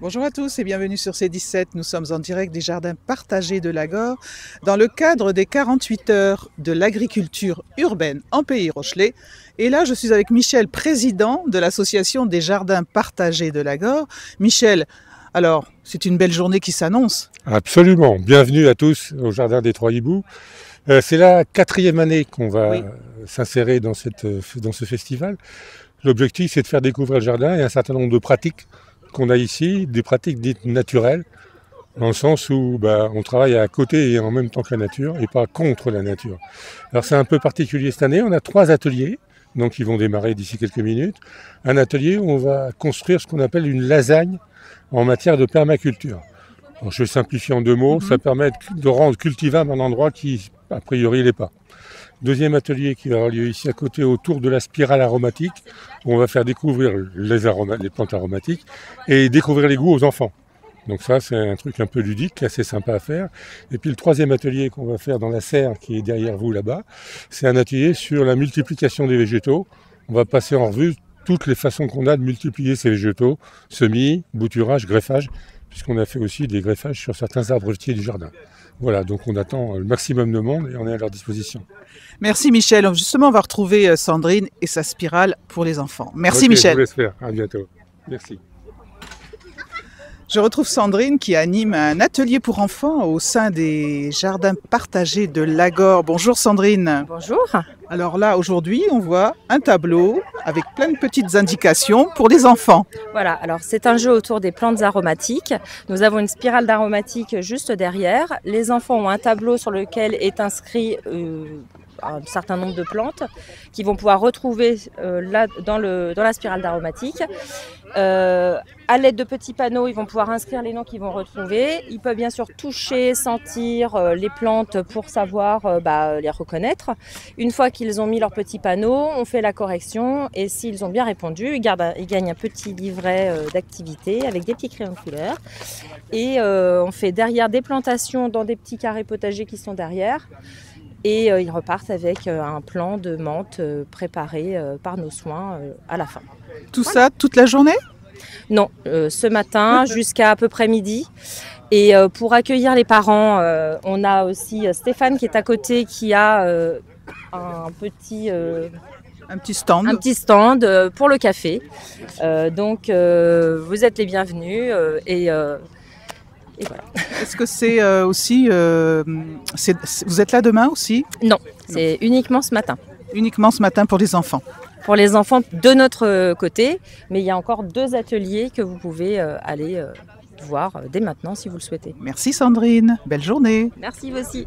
Bonjour à tous et bienvenue sur C17. Nous sommes en direct des jardins partagés de Lagor dans le cadre des 48 heures de l'agriculture urbaine en Pays Rochelais. Et là, je suis avec Michel, président de l'association des jardins partagés de Lagor. Michel, alors, c'est une belle journée qui s'annonce. Absolument. Bienvenue à tous au Jardin des Trois Hiboux. C'est la 4e année qu'on va s'insérer dans ce festival. L'objectif, c'est de faire découvrir le jardin et un certain nombre de pratiques qu'on a ici, des pratiques dites naturelles, dans le sens où on travaille à côté et en même temps que la nature, et pas contre la nature. Alors c'est un peu particulier cette année, on a 3 ateliers, donc qui vont démarrer d'ici quelques minutes. Un atelier où on va construire ce qu'on appelle une lasagne en matière de permaculture. Alors, je vais simplifier en 2 mots, ça permet de rendre cultivable un endroit qui, a priori, l'est pas. Deuxième atelier qui va avoir lieu ici à côté autour de la spirale aromatique, où on va faire découvrir les plantes aromatiques et découvrir les goûts aux enfants. Donc ça, c'est un truc un peu ludique, assez sympa à faire. Et puis le 3e atelier qu'on va faire dans la serre qui est derrière vous là-bas, c'est un atelier sur la multiplication des végétaux. On va passer en revue toutes les façons qu'on a de multiplier ces végétaux, semis, bouturage, greffage, puisqu'on a fait aussi des greffages sur certains arbres fruitiers du jardin. Voilà, donc on attend le maximum de monde et on est à leur disposition. Merci Michel. Justement, on va retrouver Sandrine et sa spirale pour les enfants. Merci Michel. Je vous laisse faire. À bientôt. Merci. Je retrouve Sandrine qui anime un atelier pour enfants au sein des jardins partagés de Lagor. Bonjour Sandrine. Bonjour. Alors là, aujourd'hui, on voit un tableau avec plein de petites indications pour les enfants. Voilà, alors c'est un jeu autour des plantes aromatiques. Nous avons une spirale d'aromatiques juste derrière. Les enfants ont un tableau sur lequel est inscrit un certain nombre de plantes qu'ils vont pouvoir retrouver là dans la spirale d'aromatique. À l'aide de petits panneaux, ils vont pouvoir inscrire les noms qu'ils vont retrouver. Ils peuvent bien sûr toucher, sentir les plantes pour savoir les reconnaître. Une fois qu'ils ont mis leurs petits panneaux, on fait la correction et s'ils ont bien répondu, ils gagnent un petit livret d'activité avec des petits crayons de couleur. Et on fait derrière des plantations dans des petits carrés potagers qui sont derrière. Et ils repartent avec un plan de menthe préparé par nos soins à la fin. Tout ça, toute la journée ? Non, ce matin jusqu'à à peu près midi. Et pour accueillir les parents, on a aussi Stéphane qui est à côté, qui a un petit stand. Un petit stand pour le café. Donc vous êtes les bienvenus et voilà. Est-ce que c'est aussi... vous êtes là demain aussi ? Non, c'est uniquement ce matin. Uniquement ce matin pour les enfants. Pour les enfants de notre côté, mais il y a encore 2 ateliers que vous pouvez aller voir dès maintenant si vous le souhaitez. Merci Sandrine, belle journée. Merci vous aussi.